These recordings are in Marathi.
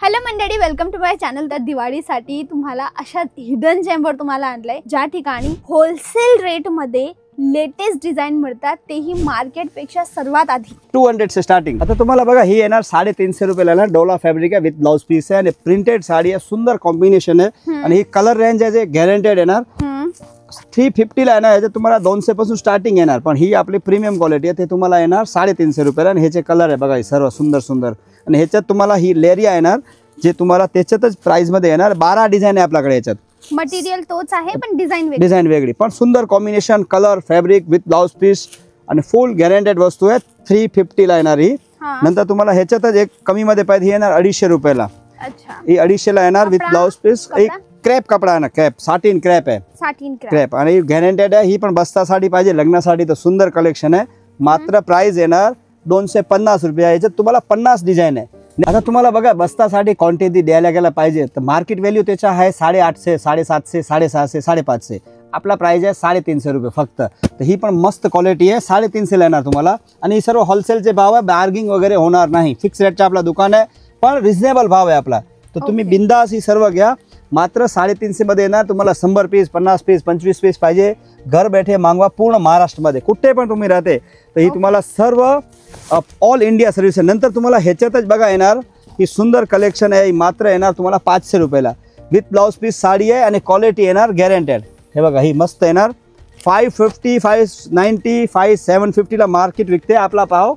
हॅलो मंडळी, वेलकम टू माय चॅनल। तर दिवाळीसाठी तुम्हाला अशा हिडन जेमवर तुम्हाला आणलंय, ज्या ठिकाणी होलसेल रेट मध्ये लेटेस्ट डिझाइन मिळतात, तेही मार्केट पेक्षा सर्वात आधी 200 से स्टार्टिंग। आता तुम्हाला बघा ही येणार 350 रुपयाला ना, डोला फॅब्रिक आहे, विथ ब्लाउज पीस आहे आणि प्रिंटेड साडी आहे, सुंदर कॉम्बिनेशन आहे आणि ही कलर रेंज आहे जे गॅरंटेड येणार। 350 ला येणार, याच्यात तुम्हाला 200 पासून स्टार्टिंग येणार, पण ही आपली प्रीमियम क्वालिटी आहे, ते तुम्हाला येणार 350 रुपयाला आणि ह्याचे कलर आहे बघा, सर्व सुंदर सुंदर। आणि ह्याच्यात तुम्हाला ही लेरिया येणार, जे तुम्हाला त्याच्यातच प्राइस मध्ये येणार। 12 डिझाइन आहे आपल्याकडे, याच्यात मटेरियल तोच आहे पण डिझाइन वेगळी, पण सुंदर combination, colour, fabric with blouse piece आणि फुल गॅरंटेड वस्तू आहे। 350 ला येणार ही। नंतर तुम्हाला ह्याच्यातच एक कमी मध्ये पाहिजे, येणार 250 रुपयाला। अच्छा, ही 250 ला येणार विथ ब्लाउज पीस। एक क्रॅप कपडा आहे ना, क्रॅप साटिन क्रॅप आहे, क्रॅप आणि गॅरंटेड आहे। ही पण बस्तासाठी पाहिजे, लग्नासाठी तर सुंदर कलेक्शन आहे। मात्र प्राइस येणार 250 रुपये। याच्यात तुम्हाला 50 डिझाइन आहे। आता तुम्हाला बघा, बस्तासाठी क्वांटिटी द्यायला गेला पाहिजे तर मार्केट व्हॅल्यू त्याचा आहे 850, 750, 650, 550। आपला प्राइस आहे 350 रुपये फक्त। तर ही पण मस्त क्वालिटी आहे, 350 ला येणार तुम्हाला। आणि सर्व होलसेलचे भाव आहे, बार्गिंग वगैरे होणार नाही, फिक्स रेटचा आपला दुकान आहे, पण रिजनेबल भाव आहे आपला। तर तुम्ही बिंदास ही सर्व घ्या। मात्र 350 मध्ये येणार तुम्हाला। 100 पीस, 50 पीस, 25 पीस पाहिजे, घर बैठे मागवा, पूर्ण महाराष्ट्रामध्ये कुठे पण तुम्ही राहते तर ही तुम्हाला सर्व ऑल इंडिया सर्व्हिस आहे। नंतर तुम्हाला ह्याच्यातच बघा येणार ही सुंदर कलेक्शन आहे, मात्र येणार तुम्हाला 500 रुपयाला, विथ ब्लाउज पीस साडी आहे आणि क्वालिटी येणार गॅरंटेड। हे बघा ही मस्त येणार, 550, 590, 750 ला मार्केट विकते, आपला भाव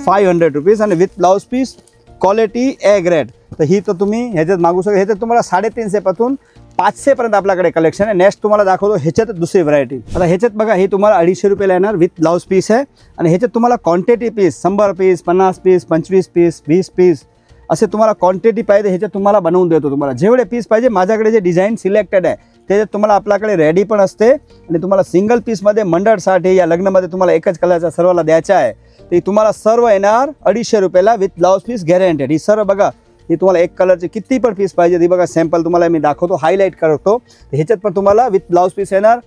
500 रुपीज आणि with blouse piece, quality A grade. तर ही तर तुम्ही ह्याच्यात मागू शकता। ह्याच्यात तुम्हाला 350 पासून 500 पर्यंत आपल्याकडे कलेक्शन आहे। नेक्स्ट तुम्हाला दाखवतो ह्याच्यात दुसरी व्हरायटी। आता ह्याच्यात बघा, ही तुम्हाला 250 रुपयाला येणार, विथ ब्लाउज पीस आहे आणि ह्याच्यात तुम्हाला quantity piece 100 piece, 50 piece, 25 piece, 20 piece असे तुम्हाला क्वांटिटी पाहिजे, ह्याच्यात तुम्हाला बनवून देतो। तुम्हाला जेवढे पीस पाहिजे, माझ्याकडे जे डिझाईन सिलेक्टेड आहे त्याच्यात तुम्हाला आपल्याकडे रेडी पण असते आणि तुम्हाला सिंगल पीसमध्ये मंडळसाठी या लग्नामध्ये तुम्हाला एकच कलरचा सर्वाला द्यायचा आहे, ते तुम्हाला सर्व येणार 250 रुपयाला, विथ ब्लाउज पीस गॅरंटेड। ही सर्व बघा, ही तुम्हाला एक कलरचे किती पण पीस पाहिजे ती बघा, सॅम्पल तुम्हाला मी दाखवतो, हायलाइट करतो। ह्याच्यात पण तुम्हाला विथ ब्लाउज पीस येणार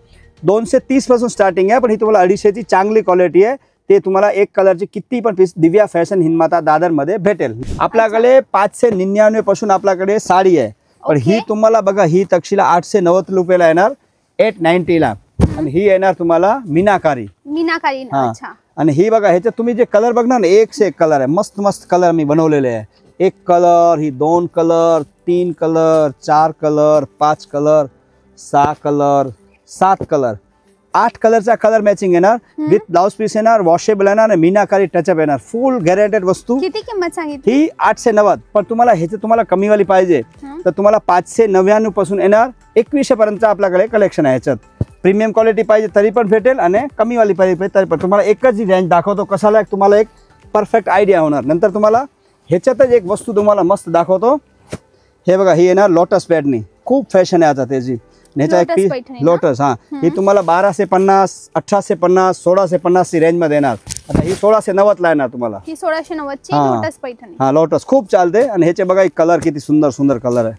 230 पासून स्टार्टिंग आहे, पण ही तुम्हाला 250 ची चांगली क्वालिटी आहे। ते तुम्हाला एक कलरचे किती पण पीस दिव्या फॅशन हिंदमाता दादर मध्ये भेटेल। आपल्याकडे 599 पासून आपल्याकडे साडी आहे, पण ही तुम्हाला बघा, ही तक्षिला 890 रुपयाला येणार, 890 ला। आणि ही येणार तुम्हाला मीनाकारी। अच्छा, आणि ही बघा, ह्याच्यात तुम्ही जे कलर बघणार ना, एक से एक कलर आहे, मस्त मस्त कलर मी बनवलेले आहे। एक कलर, ही 2 colour, 3 colour, 4 colour, 5 colour, 6 colour, 7 colour, 8 कलरचा कलर मॅचिंग येणार, विथ ब्लाउज पीस येणार, वॉशेबल येणार आणि मीनाकारी टचअप येणार, फुल गॅरंटेड वस्तू। किती किंमत सांगितली? ही 890, पण तुम्हाला ह्याचे तुम्हाला कमीवाली पाहिजे तर तुम्हाला 599 पासून येणार 2100 पर्यंत आपल्याकडे कलेक्शन आहे। ह्याच्यात प्रीमियम क्वालिटी पाहिजे तरी पण भेटेल आणि कमीवाली पाहिजे तरी पण। तुम्हाला एकच जी रेंज दाखवतो, कशाला तुम्हाला एक परफेक्ट आयडिया होणार। नंतर तुम्हाला ह्याच्यातच एक वस्तू तुम्हाला मस्त दाखवतो, हे बघा, ही येणार लोटस पॅटर्न, खूप फॅशन आहे आता त्याची। ह्याचा एक पीस लोटस, हा, ही तुम्हाला 1250, 1850, 1650 ची रेंज मध्ये येणार। आता ही 1690 ला येणार तुम्हाला, ही 1690 ची लोटस पैठणी। हा, लोटस खूप चालते आणि ह्याचे बघा एक कलर किती सुंदर सुंदर कलर आहे,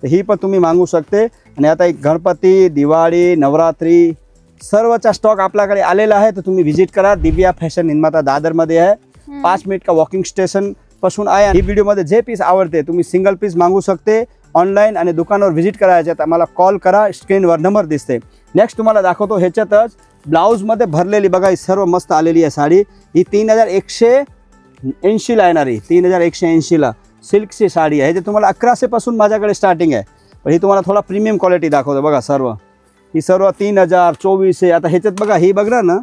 तर ही पण तुम्ही मागू शकते। आणि आता एक गणपती, दिवाळी, नवरात्री सर्वचा स्टॉक आपल्याकडे आलेला आहे, तर तुम्ही व्हिजिट करा। दिव्या फॅशन हिंदमाता दादर मध्ये आहे, 5 मिनिट का वॉकिंग स्टेशन पासून आहे। ही व्हिडिओ मध्ये जे पीस आवडते तुम्ही सिंगल पीस मागू शकते ऑनलाईन, आणि दुकानावर व्हिजिट करायचे तर आम्हाला कॉल करा, स्क्रीनवर नंबर दिसते। नेक्स्ट तुम्हाला दाखवतो ह्याच्यातच ब्लाउज मध्ये भरलेली बघा, ही सर्व मस्त आलेली आहे साडी। ही 3180 ला येणार, ही 3180 ला सिल्कची साडी आहे। ते तुम्हाला 1100 पासून माझ्याकडे स्टार्टिंग आहे, पण ही तुम्हाला थोडा प्रीमियम क्वालिटी दाखवतो बघा सर्व। ही सर्व 3000, 2400। आता ह्याच्यात बघा, ही बघा ना,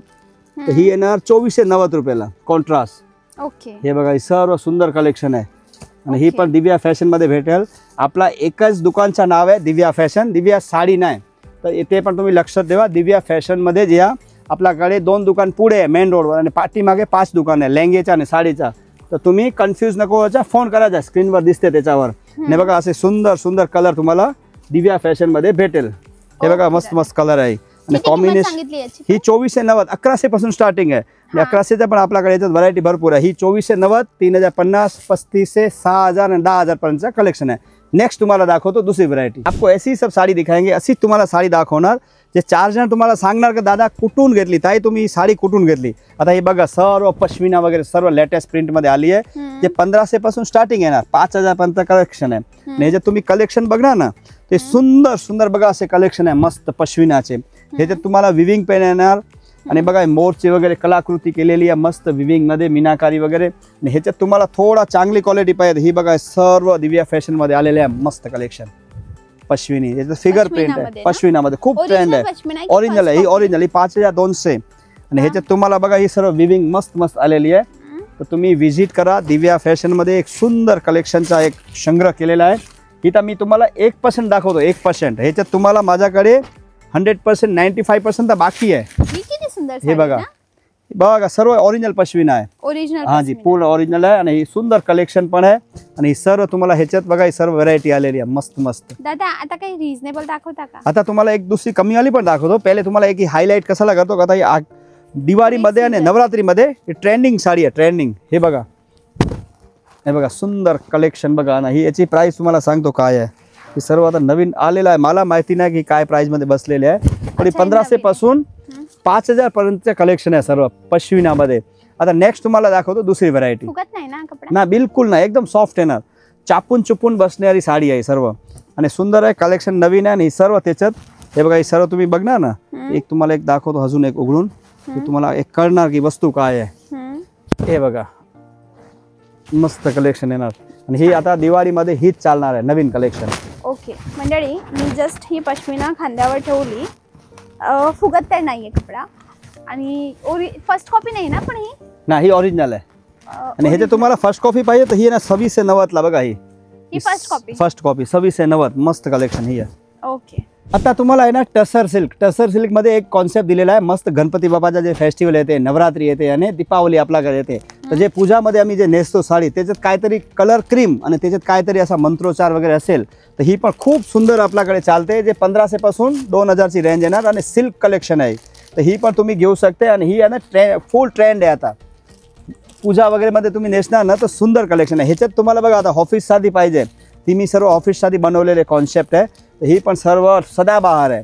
तर ही येणार 2490 रुपयाला कॉन्ट्रास्ट। ओके, हे बघा, ही सर्व सुंदर कलेक्शन आहे आणि ही पण दिव्या फॅशन मध्ये भेटेल। आपला एकच दुकानचं नाव आहे दिव्या फॅशन, दिव्या साडी नाही, तर ते पण तुम्ही लक्षात ठेवा। दिव्या फॅशन मध्ये जे आपल्याकडे 2 दुकान पुढे आहे मेन रोडवर आणि पाठीमागे 5 दुकान आहे लेंगेचा आणि साडीचा। तर तुम्ही कन्फ्यूज नको व्हायचा, फोन करायचा, स्क्रीनवर दिसते त्याच्यावर। हे बघा, असे सुंदर सुंदर कलर तुम्हाला दिव्या फॅशन मध्ये भेटेल। हे बघा, मस्त मस्त कलर आहे आणि कॉम्बिनेशन। ही 2490, 1100 पासून स्टार्टिंग आहे 1100च्या पण आपल्याकडे याच्यात व्हरायटी भरपूर आहे. ही 2490, 3050, 3500, 6000 आणि 10000 पर्यंतचा कलेक्शन आहे. नेक्स्ट तुम्हाला दाखवतो दुसरी व्हरायटी. आपको ऐसी सब साडी दिखाएंगे. अशी तुम्हाला साडी दाखवणार. जे 4 जण तुम्हाला सांगणार की दादा कुठून घेतली, ताई तुम्ही साडी कुठून घेतली. आता हे बघा सर्व पश्मिना वगैरे सर्व लेटेस्ट प्रिंट मध्ये आली आहे. जे 1500 पासून स्टार्टिंग येणार, 5000 पर्यंत कलेक्शन आहे. आणि जे तुम्ही कलेक्शन बघणार ना ते सुंदर सुंदर बघा असे कलेक्शन आहे मस्त पश्मिनाचे. ह्याच्यात तुम्हाला विविंग पेन येणार आणि बघा मोरची वगैरे कलाकृती केलेली आहे मस्त विविंग मध्ये मीनाकारी वगैरे. आणि ह्याच्यात तुम्हाला थोडा चांगली क्वालिटी पाहिजे. ही बघा सर्व दिव्या फॅशन मध्ये आलेले आहे मस्त कलेक्शन पश्मिनी. याचं फिगर प्रिंट आहे पश्मिनामध्ये खूप ट्रेंड आहे. ओरिजिनल आहे ही, ओरिजिनल ही 5200. आणि ह्याच्यात तुम्हाला बघा ही सर्व विविंग मस्त मस्त आलेली आहे. तर तुम्ही विजिट करा. दिव्या फॅशन मध्ये एक सुंदर कलेक्शनचा एक संग्रह केलेला आहे. इथं मी तुम्हाला 1% दाखवतो, 1%. ह्याच्यात तुम्हाला माझ्याकडे 100%, 95% तर बाकी आहे. हे बघा बघा सर्व ओरिजिनल पश्मिना आहे. ओरिजिनल हाँ जी पूर्ण ओरिजिनल आहे. आणि सुंदर कलेक्शन पण आहे. आणि सर्व तुम्हाला ह्याच्यात बघा ही सर्व व्हरायटी आलेली आहे मस्त मस्त. दादा आता काही रिजनेबल दाखवता का? आता तुम्हाला एक दुसरी कमी वाली पण दाखवतो. पहिले तुम्हाला एक हायलाइट कशाला करतो का, आता दिवाळीमध्ये आणि नवरात्रीमध्ये ट्रेंडिंग साडी आहे ट्रेंडिंग. हे बघा सुंदर कलेक्शन बघा ना. ही याची प्राइस तुम्हाला सांगतो काय आहे. ही सर्व आता नवीन आलेलं आहे. मला माहिती नाही की काय प्राइस मध्ये बसलेले आहे. पण 1500 पासून 5000 पर्यंतचे कलेक्शन आहे सर्व पश्मिनामध्ये. आता नेक्स्ट तुम्हाला दाखवतो दुसरी व्हरायटी. फुगत नाही ना कपडा? ना बिलकुल नाही, एकदम सॉफ्ट येणार. चापून चुपून बसणारी साडी आहे सर्व. आणि सुंदर आहे कलेक्शन नवीन आहे. आणि सर्व त्याच्यात हे बघा ही सर्व तुम्ही बघणार ना. एक तुम्हाला एक दाखवतो अजून एक उघडून तुम्हाला एक कळणार की वस्तू काय आहे. हे बघा मस्त कलेक्शन येणार. आणि ही आता दिवाळीमध्ये हीच चालणार आहे नवीन कलेक्शन. ओके मंडळी, मी जस्ट ही पश्मिना खांद्यावर ठेवली. फुगत तर नाहीये कपडा. आणि फर्स्ट कॉपी नाही ना पण ही? नाही ओरिजिनल आहे. आणि ह्याचे तुम्हाला फर्स्ट कॉपी पाहिजे तर ही ना 2690 ला बघा. ही फर्स्ट कॉपी 2690 मस्त कलेक्शन ही आहे. ओके. आता तुम्हाला आहे ना टसर सिल्क मध्ये एक कॉन्सेप्ट दिलेला आहे मस्त. गणपती बाबाचा जे फेस्टिवल येते, नवरात्री येते आणि दीपावली आपल्याकडे येते. तर जे पूजामध्ये आम्ही जे नेसतो साडी त्याच्यात काहीतरी कलर क्रीम आणि त्याच्यात काहीतरी असा मंत्रोच्चार वगैरे असेल तर ही पण खूप सुंदर आपल्याकडे चालते. जे 1500 पासून 2000ची रेंज येणार. आणि सिल्क कलेक्शन आहे. तर ही पण तुम्ही घेऊ शकते. आणि ही आहे ना फुल ट्रेंड आहे आता. पूजा वगैरे मध्ये तुम्ही नेसणार ना तर सुंदर कलेक्शन आहे. ह्याच्यात तुम्हाला बघा आता ऑफिस साठी पाहिजे ती मी सर्व ऑफिस साठी बनवलेले कॉन्सेप्ट आहे. ही पण सर्व सदाबहार आहे.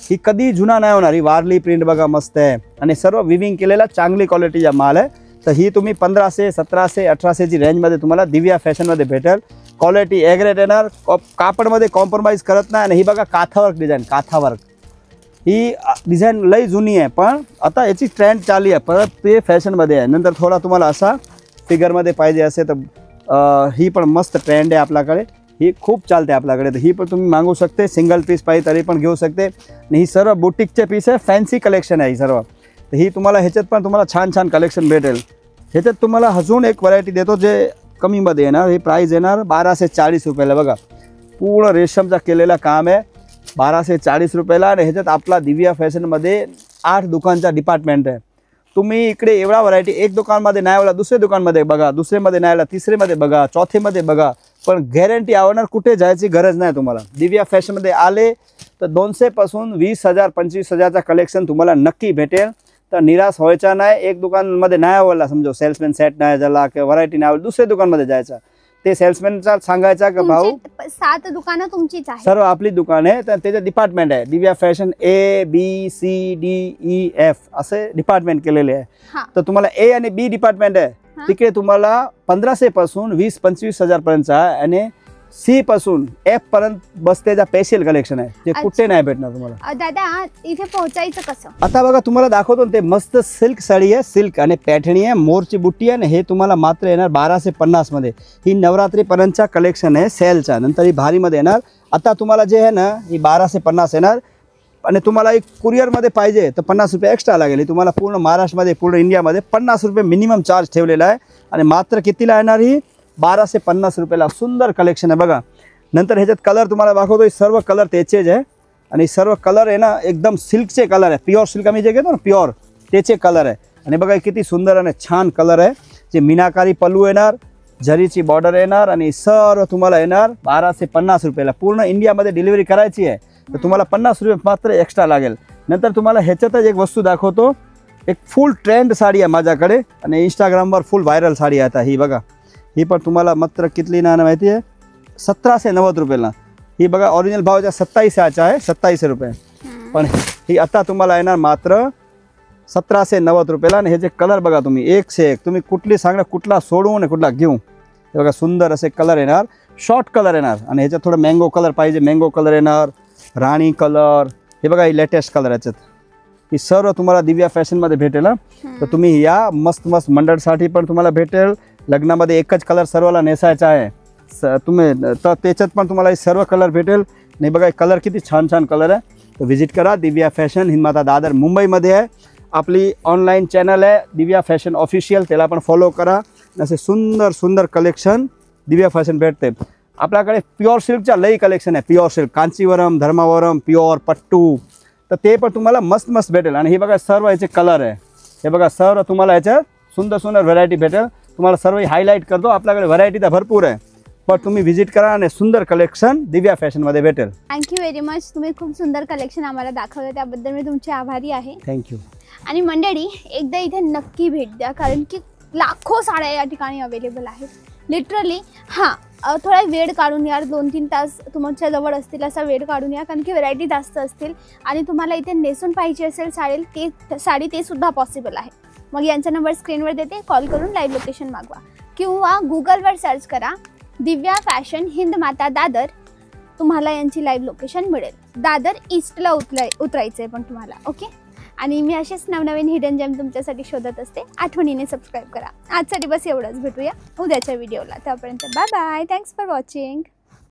ही कधी जुना नाही होणार. ही वारली प्रिंट बघा मस्त आहे. आणि सर्व विविंग केलेला चांगली क्वालिटीचा माल आहे. तर ही तुम्ही 1500, 1700, 1800ची रेंजमध्ये तुम्हाला दिव्या फॅशनमध्ये भेटेल. क्वालिटी एग्रेट येणार. कापडमध्ये कॉम्प्रोमाइज करत नाही. आणि ही बघा काथावर्क डिझाईन. काथावर्क ही डिझाईन लई जुनी आहे पण आता याची ट्रेंड चालली आहे परत ते फॅशनमध्ये आहे. नंतर थोडा तुम्हाला असा फिगरमध्ये पाहिजे असेल तर ही पण मस्त ट्रेंड आहे आपल्याकडे. ही खूप चालते आपल्याकडे. तर ही पण तुम्ही मागू शकते. सिंगल पीस पाहिजे तरी पण घेऊ शकते. आणि ही सर्व बुटीकचे पीस आहे. फॅन्सी कलेक्शन आहे ही सर्व. तर ही तुम्हाला ह्याच्यात पण तुम्हाला छान छान कलेक्शन भेटेल. ह्याच्यात तुम्हाला अजून एक व्हरायटी देतो जे कमीमध्ये येणार. ही प्राईस येणार 1240 रुपयाला. बघा पूर्ण रेशमचा केलेला काम आहे 1240 रुपयाला. आणि ह्याच्यात आपला दिव्या फॅशनमध्ये 8 दुकानचा डिपार्टमेंट आहे. तुम्ही इकडे एवढा व्हरायटी एक दुकानमध्ये नाही आला दुसरे दुकानमध्ये बघा, दुसरेमध्ये नाही आला तिसरेमध्ये बघा, चौथेमध्ये बघा. पण गॅरंटी आवडणार. कुठे जायची गरज नाही तुम्हाला. दिव्या फॅशनमध्ये आले तर 200 पासून 20,000 25,000चा कलेक्शन तुम्हाला नक्की भेटेल. तर निराश व्हायचा नाही. एक दुकानमध्ये नाही आवडला समजो सेल्समॅन सेट नाही झाला किंवा व्हरायटी नाही आवडली दुसऱ्या दुकानमध्ये जायचं. ते सेल्समॅनचा सांगायचा की भाऊ 7 दुकानं तुमचीच आहे. सर्व आपली दुकान आहे. तर त्याचं डिपार्टमेंट आहे दिव्या फॅशन ABCDEF असे डिपार्टमेंट केलेले आहे. तर तुम्हाला A आणि B डिपार्टमेंट आहे. तिकडे तुम्हाला 1500 पासून 20-25,000 पर्यंतचा आणि C पासून F पर्यंत बसतेचा स्पेशल कलेक्शन आहे जे कुठे नाही भेटणार तुम्हाला. दादा इथे पोहोचायचं कसं? आता बघा तुम्हाला दाखवतो ते मस्त सिल्क साडी आहे. सिल्क आणि पॅठणी आहे. मोरची बुट्टी आहे. हे तुम्हाला मात्र येणार 1250 मध्ये. ही नवरात्री पर्यंतचा कलेक्शन आहे सेलचा. नंतर ही भारीमध्ये येणार. आता तुम्हाला जे आहे ना ही 1250 येणार. आणि तुम्हाला एक कुरिअरमध्ये पाहिजे तर 50 रुपये एक्स्ट्रा लागेल. तुम्हाला पूर्ण महाराष्ट्रामध्ये पूर्ण इंडियामध्ये 50 रुपये मिनिमम चार्ज ठेवलेला आहे. आणि मात्र कितीला येणार ही 1250 रुपयाला. सुंदर कलेक्शन आहे बघा. नंतर ह्याच्यात कलर तुम्हाला दाखवतो. सर्व कलर त्याचेच आहे. आणि सर्व कलर आहे ना एकदम सिल्कचे कलर आहे. प्युअर सिल्क आम्ही जे घेतो ना प्युअर त्याचे कलर आहे. आणि बघा किती सुंदर आणि छान कलर आहे. जे मीनाकारी पल्लू येणार, जरीची बॉर्डर येणार. आणि सर्व तुम्हाला येणार 1250 रुपयाला. पूर्ण इंडियामध्ये डिलिव्हरी करायची आहे तर तुम्हाला 50 रुपये मात्र एक्स्ट्रा लागेल. नंतर तुम्हाला ह्याच्यातच एक वस्तू दाखवतो. एक फुल ट्रेंड साडी आहे माझ्याकडे आणि इंस्टाग्रामवर फुल व्हायरल साडी आहे आता ही बघा. ही पण तुम्हाला मात्र कितली ना माहिती आहे 1790 रुपयाला. ही बघा ओरिजिनल भाव 27 आहे 27 रुपये, पण ही आता तुम्हाला येणार मात्र 1790 रुपयाला. आणि ह्याचे कलर बघा तुम्ही एक से एक, तुम्ही कुठली सांगा कुठला सोडू आणि कुठला घेऊ. हे बघा सुंदर असे कलर येणार, शॉर्ट कलर येणार आणि ह्याच्यात थोडं मँगो कलर पाहिजे मँगो कलर येणार, राणी कलर. हे बघा ही लेटेस्ट कलर याच्यात. ही सर्व तुम्हाला दिव्या फॅशनमध्ये भेटेल. तर तुम्ही या मस्त मस्त मंडळसाठी पण तुम्हाला भेटेल. लग्नामध्ये एकच कलर सर्वाला नेसायचा आहे तुम्ही तर त्याच्यात पण तुम्हाला हे सर्व कलर भेटेल. नाही बघा कलर किती छान छान कलर आहे. तर व्हिजिट करा दिव्या फॅशन हिंदमाता दादर मुंबईमध्ये आहे. आपली ऑनलाईन चॅनल आहे दिव्या फॅशन ऑफिशियल, त्याला पण फॉलो करा. असे सुंदर सुंदर कलेक्शन दिव्या फॅशन भेटते. आपल्याकडे प्युअर सिल्कच्या लई कलेक्शन आहे. Pure silk Kanchivaram Dharmavaram pure पट्टू, तर ते पण तुम्हाला मस्त मस्त भेटेल. आणि हे बघा सर्व याचे कलर आहे. हे बघा सर्व तुम्हाला याच्यात सुंदर सुंदर व्हरायटी भेटेल. तुम्हाला सर्व हायलाईट करतो. आपल्याकडे व्हरायटी तर भरपूर आहे, पण तुम्ही व्हिजिट करा आणि सुंदर कलेक्शन दिव्या फॅशनमध्ये भेटेल. Thank you very much. तुम्ही खूप सुंदर कलेक्शन आम्हाला दाखवलं, त्याबद्दल मी तुमचे आभारी आहे. थँक्यू. आणि मंडळी एकदा इथे नक्की भेट द्या, कारण की लाखो साड्या या ठिकाणी अवेलेबल आहेत. लिटरली हां थोडा वेळ काढून या, 2-3 तास तुमच्या जवळ असतील असा वेळ काढून या, कारण की व्हरायटी जास्त असतील आणि तुम्हाला इथे नेसून पाहिजे असेल साडी ते सुद्धा पॉसिबल आहे. मग यांचा नंबर स्क्रीनवर देते, कॉल करून लाईव्ह लोकेशन मागवा किंवा गुगलवर सर्च करा दिव्या फॅशन हिंदमाता दादर. तुम्हाला यांची लाईव्ह लोकेशन मिळेल. दादर ईस्टला उतरायचं आहे पण तुम्हाला. ओके. आणि मी असेच नवनवीन हिडन जेम तुमच्यासाठी शोधत असते. आठवणीने सबस्क्राईब करा. आजसाठी बस एवढंच. भेटूया उद्याच्या व्हिडिओला. त्यापर्यंत bye bye. Thanks for watching.